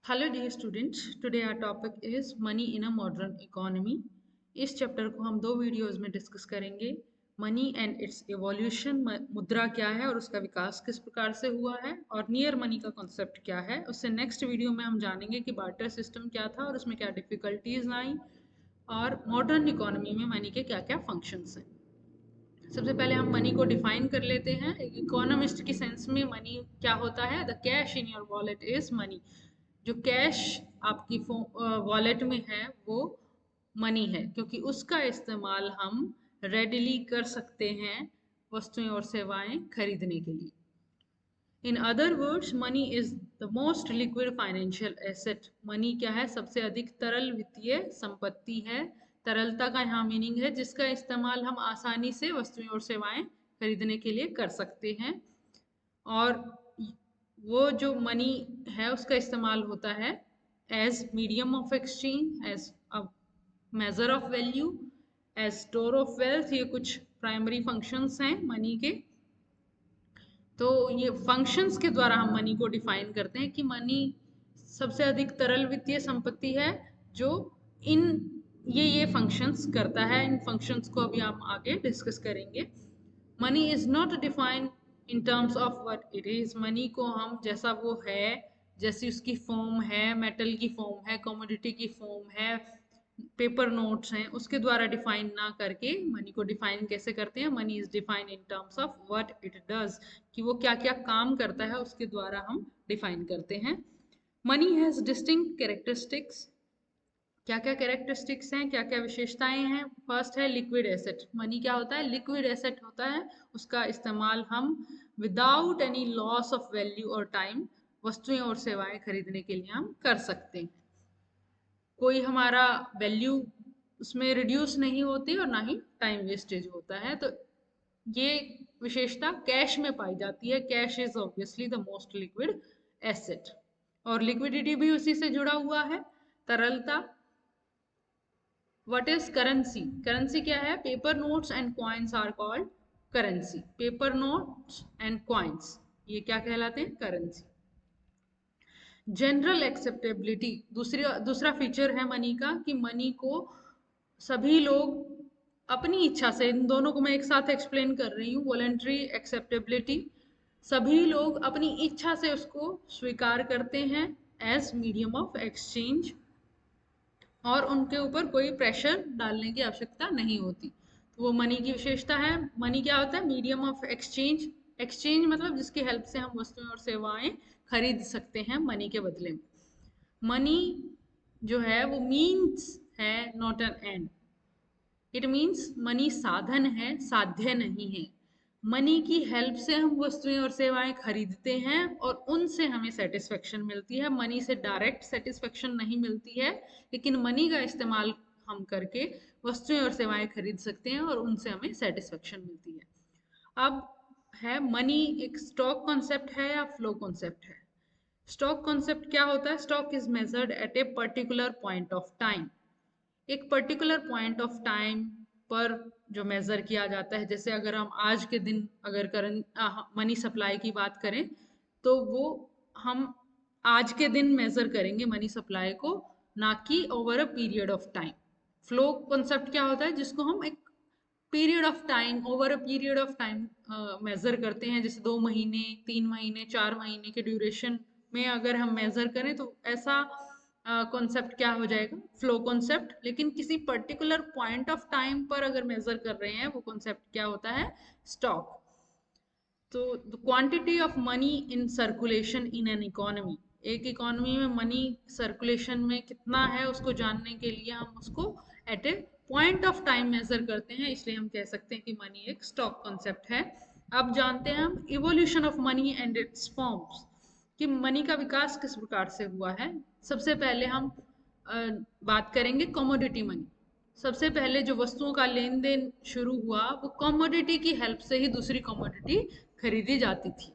Hello dear students, today our topic is money in a modern economy. इस chapter को हम दो videos में डिस्कस करेंगे। मनी एंड इट्स इवोल्यूशन, मुद्रा क्या है और उसका विकास किस प्रकार से हुआ है, और नियर मनी का कॉन्सेप्ट क्या है। उससे नेक्स्ट वीडियो में हम जानेंगे कि बार्टर सिस्टम क्या था और उसमें क्या डिफिकल्टीज आई, और मॉडर्न इकोनॉमी में मनी के क्या क्या फंक्शंस हैं। सबसे पहले हम मनी को डिफाइन कर लेते हैं। इकोनॉमिस्ट की सेंस में मनी क्या होता है? The cash in your wallet is money. जो कैश आपकी वॉलेट में है वो मनी है, क्योंकि उसका इस्तेमाल हम रेडिली कर सकते हैं वस्तुएं और सेवाएं खरीदने के लिए। In other words, money is the most liquid financial asset. Money क्या है? सबसे अधिक तरल वित्तीय संपत्ति है। तरलता का यहाँ मीनिंग है जिसका इस्तेमाल हम आसानी से वस्तुएं और सेवाएं खरीदने के लिए कर सकते हैं। और वो जो मनी है उसका इस्तेमाल होता है as medium of exchange, as a measure of value, as store of wealth. ये कुछ प्राइमरी फंक्शंस हैं मनी के। तो ये फंक्शंस के द्वारा हम मनी को डिफाइन करते हैं कि मनी सबसे अधिक तरल वित्तीय संपत्ति है जो इन ये फंक्शंस करता है। इन फंक्शंस को अभी हम आगे डिस्कस करेंगे। Money is not defined in terms of what it is. Money को हम जैसा वो है, जैसी उसकी फॉर्म है, मेटल की फॉर्म है, कमोडिटी की फॉर्म है, पेपर नोट्स हैं, उसके द्वारा डिफाइन ना करके मनी को डिफाइन कैसे करते हैं? Money is defined in terms of what it does, कि वो क्या क्या काम करता है उसके द्वारा हम डिफाइन करते हैं। Money has distinct characteristics. क्या क्या कैरेक्टरिस्टिक्स हैं, क्या क्या विशेषताएं हैं? फर्स्ट है लिक्विड एसेट। मनी क्या होता है? लिक्विड एसेट होता है। उसका इस्तेमाल हम without any loss of value और टाइम वस्तुएं और सेवाएं खरीदने के लिए हम कर सकते हैं। कोई हमारा वैल्यू उसमें रिड्यूस नहीं होती और ना ही टाइम वेस्टेज होता है। तो ये विशेषता कैश में पाई जाती है। Cash is obviously the most liquid asset, और लिक्विडिटी भी उसी से जुड़ा हुआ है, तरलता। What is currency? Currency क्या है? Paper notes and coins are called currency. Paper notes and coins ये क्या कहलाते हैं? Currency. जनरल एक्सेप्टेबिलिटी दूसरा फीचर है मनी का, कि मनी को सभी लोग अपनी इच्छा से, इन दोनों को मैं एक साथ एक्सप्लेन कर रही हूँ। वॉलेंट्री एक्सेप्टेबिलिटी, सभी लोग अपनी इच्छा से उसको स्वीकार करते हैं एज मीडियम ऑफ एक्सचेंज, और उनके ऊपर कोई प्रेशर डालने की आवश्यकता नहीं होती। तो वो मनी की विशेषता है। मनी क्या होता है? Medium of exchange. एक्सचेंज मतलब जिसकी हेल्प से हम वस्तुएं और सेवाएं खरीद सकते हैं मनी के बदले में। मनी जो है वो मीन्स है, not an and. It means money साधन है, साध्य नहीं है। मनी की हेल्प से हम वस्तुएं और सेवाएं खरीदते हैं और उनसे हमें सेटिस्फेक्शन मिलती है। मनी से डायरेक्ट सेटिस्फेक्शन नहीं मिलती है, लेकिन मनी का इस्तेमाल हम करके वस्तुएं और सेवाएं खरीद सकते हैं और उनसे हमें सेटिस्फेक्शन मिलती है। अब है मनी एक स्टॉक कॉन्सेप्ट है या फ्लो कॉन्सेप्ट है? स्टॉक कॉन्सेप्ट क्या होता है? Stock is measured eight a particular point of time. एक पर्टिकुलर पॉइंट ऑफ टाइम पर जो मेजर किया जाता है, जैसे अगर हम आज के दिन अगर मनी सप्लाई की बात करें, तो वो हम आज के दिन मेजर करेंगे मनी सप्लाई को, ना कि over a period of time. Flow concept क्या होता है? जिसको हम एक period of time, over a period of time measure करते हैं। जैसे 2 महीने, 3 महीने, 4 महीने के ड्यूरेशन में अगर हम मेजर करें तो ऐसा कॉन्सेप्ट क्या हो जाएगा? Flow concept. लेकिन किसी पर्टिकुलर पॉइंट ऑफ टाइम पर अगर मेजर कर रहे हैं, वो कॉन्सेप्ट क्या होता है? स्टॉक। तो the quantity of money in circulation in an economy, एक इकोनॉमी में मनी सर्कुलेशन में कितना है उसको जानने के लिए हम उसको at a point of time measure करते हैं, इसलिए हम कह सकते हैं कि मनी एक स्टॉक कॉन्सेप्ट है। अब जानते हैं हम evolution of money and it's forms, कि मनी का विकास किस प्रकार से हुआ है। सबसे पहले हम बात करेंगे कमोडिटी मनी। सबसे पहले जो वस्तुओं का लेन देन शुरू हुआ वो कमोडिटी की हेल्प से ही दूसरी कमोडिटी खरीदी जाती थी।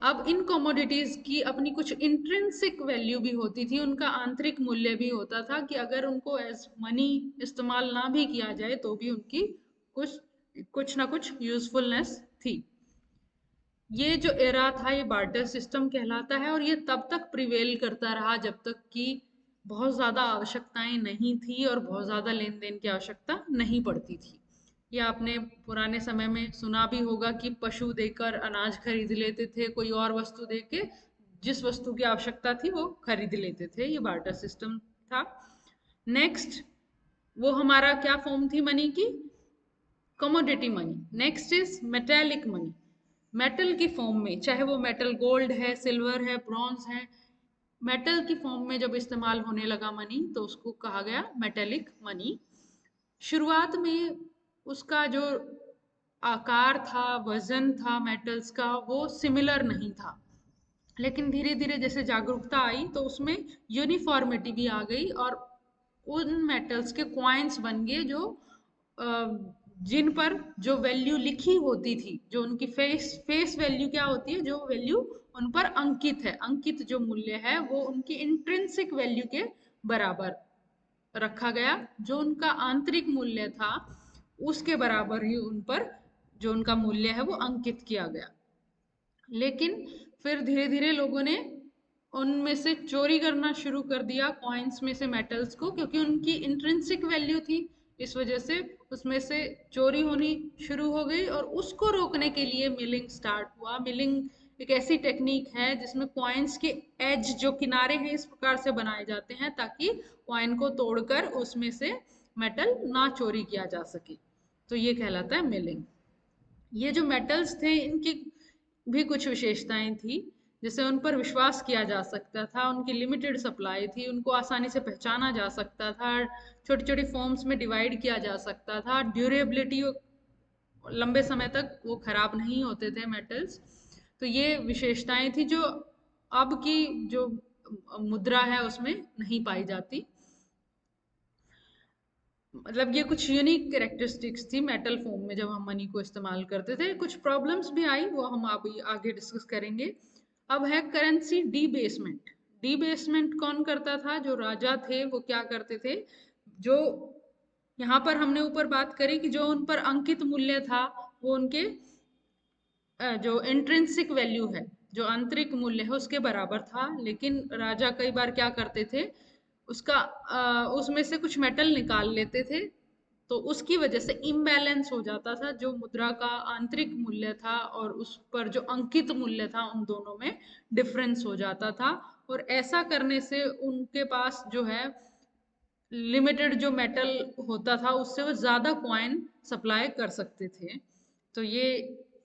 अब इन कमोडिटीज की अपनी कुछ इंट्रिंसिक वैल्यू भी होती थी, उनका आंतरिक मूल्य भी होता था, कि अगर उनको एज मनी इस्तेमाल ना भी किया जाए तो भी उनकी कुछ कुछ ना कुछ यूजफुलनेस थी। ये जो एरा था ये बार्टर सिस्टम कहलाता है, और ये तब तक प्रिवेल करता रहा जब तक कि बहुत ज़्यादा आवश्यकताएं नहीं थी और बहुत ज़्यादा लेन देन की आवश्यकता नहीं पड़ती थी। ये आपने पुराने समय में सुना भी होगा कि पशु देकर अनाज खरीद लेते थे, कोई और वस्तु देके जिस वस्तु की आवश्यकता थी वो खरीद लेते थे। ये बार्टर सिस्टम था। नेक्स्ट, वो हमारा क्या फॉर्म थी मनी की? Commodity money. Next is metallic money. Metal की फॉर्म में, चाहे वो मेटल गोल्ड है, सिल्वर है, ब्रॉन्ज है, मेटल की फॉर्म में जब इस्तेमाल होने लगा मनी तो उसको कहा गया मेटेलिक मनी। शुरुआत में उसका जो आकार था, वजन था मेटल्स का, वो सिमिलर नहीं था, लेकिन धीरे धीरे जैसे जागरूकता आई तो उसमें यूनिफॉर्मिटी भी आ गई, और उन मेटल्स के क्वाइंस बन गए जो जिन पर जो वैल्यू लिखी होती थी, जो उनकी फेस फेस वैल्यू क्या होती है, जो वैल्यू उन पर अंकित है, अंकित जो मूल्य है वो उनकी इंट्रिंसिक वैल्यू के बराबर रखा गया। जो उनका आंतरिक मूल्य था उसके बराबर ही उन पर जो उनका मूल्य है वो अंकित किया गया। लेकिन फिर धीरे धीरे लोगों ने उनमें से चोरी करना शुरू कर दिया, कॉइन्स में से मेटल्स को, क्योंकि उनकी इंट्रिंसिक वैल्यू थी, इस वजह से उसमें से चोरी होनी शुरू हो गई। और उसको रोकने के लिए मिलिंग स्टार्ट हुआ। मिलिंग एक ऐसी टेक्निक है जिसमें कॉइन्स के एज जो किनारे हैं इस प्रकार से बनाए जाते हैं ताकि कॉइन को तोड़कर उसमें से मेटल ना चोरी किया जा सके। तो ये कहलाता है मिलिंग। ये जो मेटल्स थे इनकी भी कुछ विशेषताएं थी, जैसे उन पर विश्वास किया जा सकता था, उनकी लिमिटेड सप्लाई थी, उनको आसानी से पहचाना जा सकता था, छोटी छोटी फॉर्म्स में डिवाइड किया जा सकता था, ड्यूरेबिलिटी, लंबे समय तक वो खराब नहीं होते थे मेटल्स। तो ये विशेषताएं थी जो अब की जो मुद्रा है उसमें नहीं पाई जाती। मतलब ये कुछ यूनिक कैरेक्टरिस्टिक्स थी मेटल फॉर्म में जब हम मनी को इस्तेमाल करते थे। कुछ प्रॉब्लम्स भी आई, वो हम अभी आगे डिस्कस करेंगे। अब है करेंसी डीबेसमेंट। डीबेसमेंट कौन करता था? जो राजा थे वो क्या करते थे, जो यहाँ पर हमने ऊपर बात करी कि जो उन पर अंकित मूल्य था वो उनके जो इंट्रिंसिक वैल्यू है, जो आंतरिक मूल्य है उसके बराबर था। लेकिन राजा कई बार क्या करते थे, उसका उसमें से कुछ मेटल निकाल लेते थे, तो उसकी वजह से इम्बैलेंस हो जाता था। जो मुद्रा का आंतरिक मूल्य था और उस पर जो अंकित मूल्य था उन दोनों में डिफरेंस हो जाता था। और ऐसा करने से उनके पास जो है लिमिटेड जो मेटल होता था उससे वो ज्यादा कॉइन सप्लाई कर सकते थे। तो ये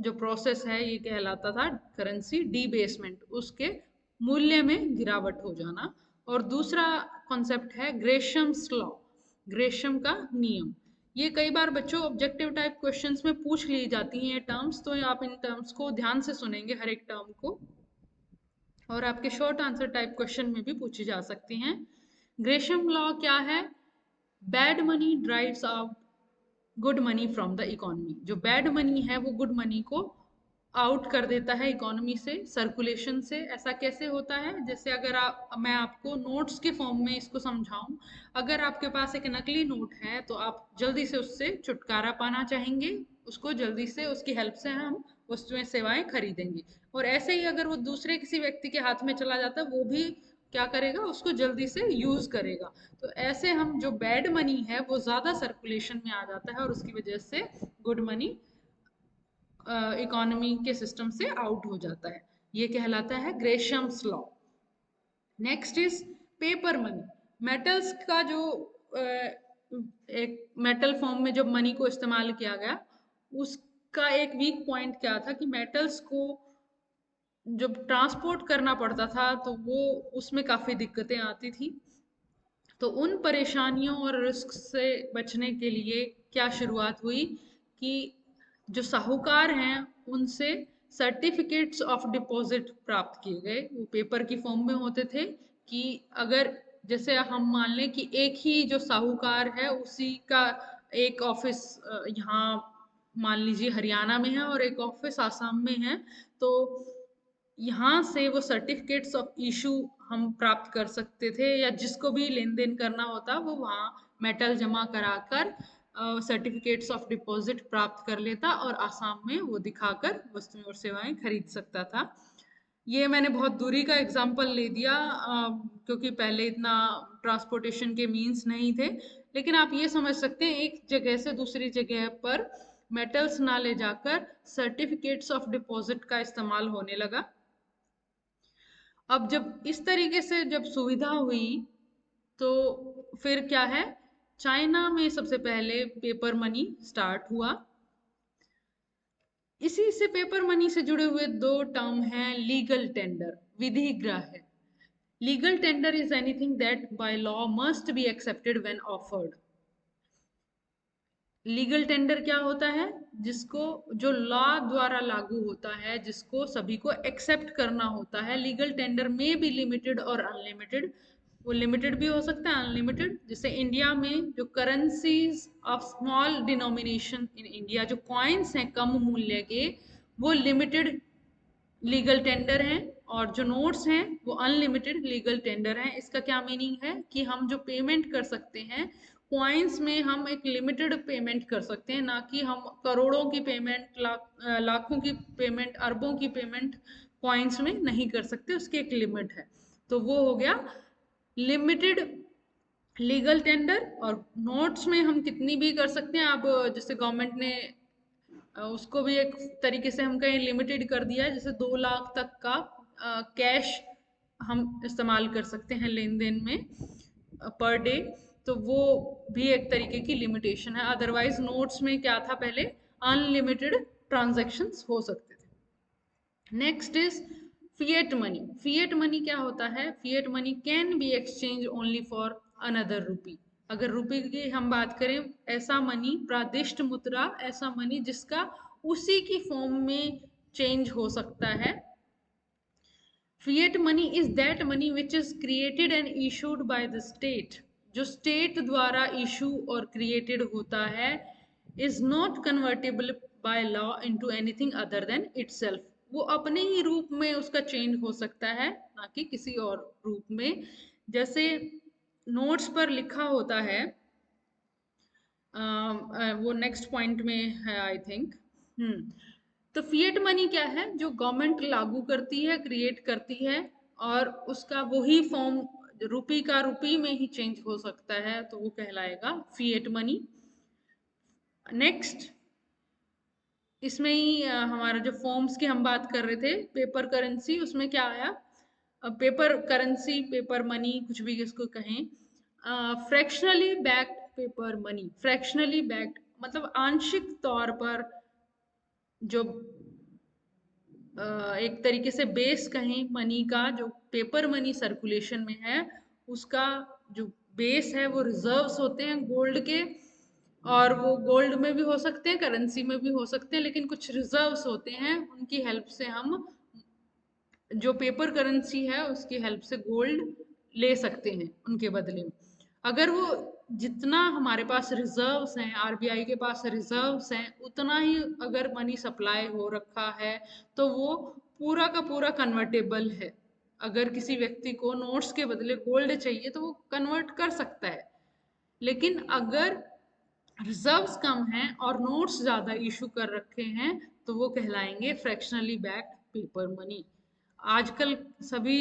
जो प्रोसेस है ये कहलाता था करेंसी डीबेसमेंट, उसके मूल्य में गिरावट हो जाना। और दूसरा कॉन्सेप्ट है ग्रेशम्स लॉ, ग्रेशम का नियम। ये कई बार बच्चों ऑब्जेक्टिव टाइप क्वेश्चंस में पूछ ली जाती हैं ये टर्म्स, तो आप इन टर्म्स को ध्यान से सुनेंगे हर एक टर्म को, और आपके शॉर्ट आंसर टाइप क्वेश्चन में भी पूछी जा सकती हैं। ग्रेशम लॉ क्या है? Bad money drives out good money from the economy. जो बैड मनी है वो गुड मनी को आउट कर देता है इकोनॉमी से, सर्कुलेशन से। ऐसा कैसे होता है? जैसे अगर मैं आपको नोट्स के फॉर्म में इसको समझाऊं, अगर आपके पास एक नकली नोट है तो आप जल्दी से उससे छुटकारा पाना चाहेंगे, उसको जल्दी से उसकी हेल्प से हम वस्तुएं सेवाएं खरीदेंगे। और ऐसे ही अगर वो दूसरे किसी व्यक्ति के हाथ में चला जाता है, वो भी क्या करेगा, उसको जल्दी से यूज करेगा। तो ऐसे हम जो बैड मनी है वो ज्यादा सर्कुलेशन में आ जाता है और उसकी वजह से गुड मनी इकोनॉमी के सिस्टम से आउट हो जाता है। ये कहलाता है Gresham's law. Next is paper money. Metals का जो एक मेटल फॉर्म में जब मनी को इस्तेमाल किया गया, उसका एक वीक पॉइंट क्या था कि मेटल्स को जब ट्रांसपोर्ट करना पड़ता था तो वो उसमें काफी दिक्कतें आती थी। तो उन परेशानियों और रिस्क से बचने के लिए क्या शुरुआत हुई कि जो साहूकार हैं उनसे सर्टिफिकेट्स ऑफ डिपॉजिट प्राप्त किए गए। वो पेपर की फॉर्म में होते थे कि अगर जैसे हम मान लें कि एक ही जो साहूकार है उसी का एक ऑफिस यहाँ मान लीजिए हरियाणा में है और एक ऑफिस आसाम में है, तो यहाँ से वो सर्टिफिकेट्स ऑफ इशू हम प्राप्त कर सकते थे, या जिसको भी लेन देन करना होता वो वहाँ मेटल जमा कराकर सर्टिफिकेट्स ऑफ डिपॉजिट प्राप्त कर लेता और आसाम में वो दिखाकर वस्तुएं और सेवाएं खरीद सकता था। ये मैंने बहुत दूरी का एग्जाम्पल ले दिया क्योंकि पहले इतना ट्रांसपोर्टेशन के मीन्स नहीं थे, लेकिन आप ये समझ सकते हैं एक जगह से दूसरी जगह पर मेटल्स ना ले जाकर सर्टिफिकेट्स ऑफ डिपॉजिट का इस्तेमाल होने लगा। अब जब इस तरीके से जब सुविधा हुई तो फिर क्या है, चाइना में सबसे पहले पेपर मनी स्टार्ट हुआ। इसी से पेपर मनी से जुड़े हुए दो टर्म हैं, लीगल टेंडर, विधि ग्राह्य। Legal tender is anything that by law must be accepted when offered. Legal tender क्या होता है, जिसको जो लॉ द्वारा लागू होता है, जिसको सभी को एक्सेप्ट करना होता है। लीगल टेंडर में भी लिमिटेड और अनलिमिटेड, वो लिमिटेड भी हो सकता है अनलिमिटेड। जैसे इंडिया में जो currencies of small denomination in India, जो कॉइन्स हैं कम मूल्य के, वो लिमिटेड लीगल टेंडर हैं, और जो नोट्स हैं वो अनलिमिटेड लीगल टेंडर हैं। इसका क्या मीनिंग है कि हम जो पेमेंट कर सकते हैं कॉइन्स में, हम एक लिमिटेड पेमेंट कर सकते हैं, ना कि हम करोड़ों की पेमेंट, लाखों की पेमेंट, अरबों की पेमेंट कॉइन्स में नहीं कर सकते, उसकी एक लिमिट है। तो वो हो गया लिमिटेड लीगल टेंडर। और नोट्स में हम कितनी भी कर सकते हैं। अब जैसे गवर्नमेंट ने उसको भी एक तरीके से हम कहीं लिमिटेड कर दिया है, जैसे 2 लाख तक का कैश हम इस्तेमाल कर सकते हैं लेन देन में पर डे। तो वो भी एक तरीके की लिमिटेशन है। अदरवाइज नोट्स में क्या था, पहले अनलिमिटेड ट्रांजैक्शंस हो सकते थे। Next is fiat money. Fiat money क्या होता है, fiat money can be exchange only for another रूपी। अगर रुपए की हम बात करें, ऐसा मनी, प्रादिष्ट मुद्रा, ऐसा मनी जिसका उसी की फॉर्म में चेंज हो सकता है। Fiat money is that money which is created and issued by the state. जो स्टेट द्वारा इशू और क्रिएटेड होता है, is not convertible by law into anything other than itself. वो अपने ही रूप में उसका चेंज हो सकता है, ना कि किसी और रूप में। जैसे नोट्स पर लिखा होता है, वो नेक्स्ट पॉइंट में है आई थिंक। तो फिएट मनी क्या है, जो गवर्नमेंट लागू करती है, क्रिएट करती है, और उसका वही फॉर्म रुपी का रुपी में ही चेंज हो सकता है, तो वो कहलाएगा फिएट मनी। नेक्स्ट, इसमें ही हमारा जो फॉर्म्स की हम बात कर रहे थे, पेपर करेंसी, उसमें क्या आया, पेपर करेंसी, पेपर मनी, कुछ भी इसको कहें। फ्रैक्शनली बैक्ड पेपर मनी। फ्रैक्शनली बैक्ड मतलब आंशिक तौर पर जो एक तरीके से बेस कहें मनी का, जो पेपर मनी सर्कुलेशन में है, उसका जो बेस है वो रिजर्व्स होते हैं गोल्ड के, और वो गोल्ड में भी हो सकते हैं, करेंसी में भी हो सकते हैं, लेकिन कुछ रिजर्व्स होते हैं, उनकी हेल्प से हम जो पेपर करेंसी है उसकी हेल्प से गोल्ड ले सकते हैं उनके बदले में। अगर वो जितना हमारे पास रिजर्व्स हैं, आरबीआई के पास रिजर्व्स हैं, उतना ही अगर मनी सप्लाई हो रखा है, तो वो पूरा का पूरा कन्वर्टेबल है। अगर किसी व्यक्ति को नोट्स के बदले गोल्ड चाहिए तो वो कन्वर्ट कर सकता है। लेकिन अगर रिजर्व्स कम हैं और नोट्स ज़्यादा इशू कर रखे हैं, तो वो कहलाएंगे फ्रैक्शनली बैक्ड पेपर मनी। आजकल सभी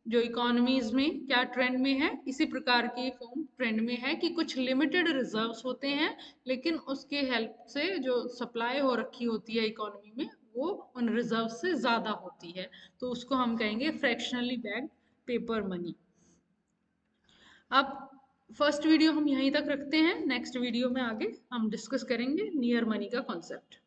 जो इकोनॉमीज में क्या ट्रेंड में है, इसी प्रकार की फॉर्म ट्रेंड में है कि कुछ लिमिटेड रिजर्व्स होते हैं, लेकिन उसके हेल्प से जो सप्लाई हो रखी होती है इकोनॉमी में, वो उन रिजर्व से ज़्यादा होती है, तो उसको हम कहेंगे फ्रैक्शनली बैक्ड पेपर मनी। अब फर्स्ट वीडियो हम यहीं तक रखते हैं, नेक्स्ट वीडियो में आगे हम डिस्कस करेंगे नियर मनी का कॉन्सेप्ट।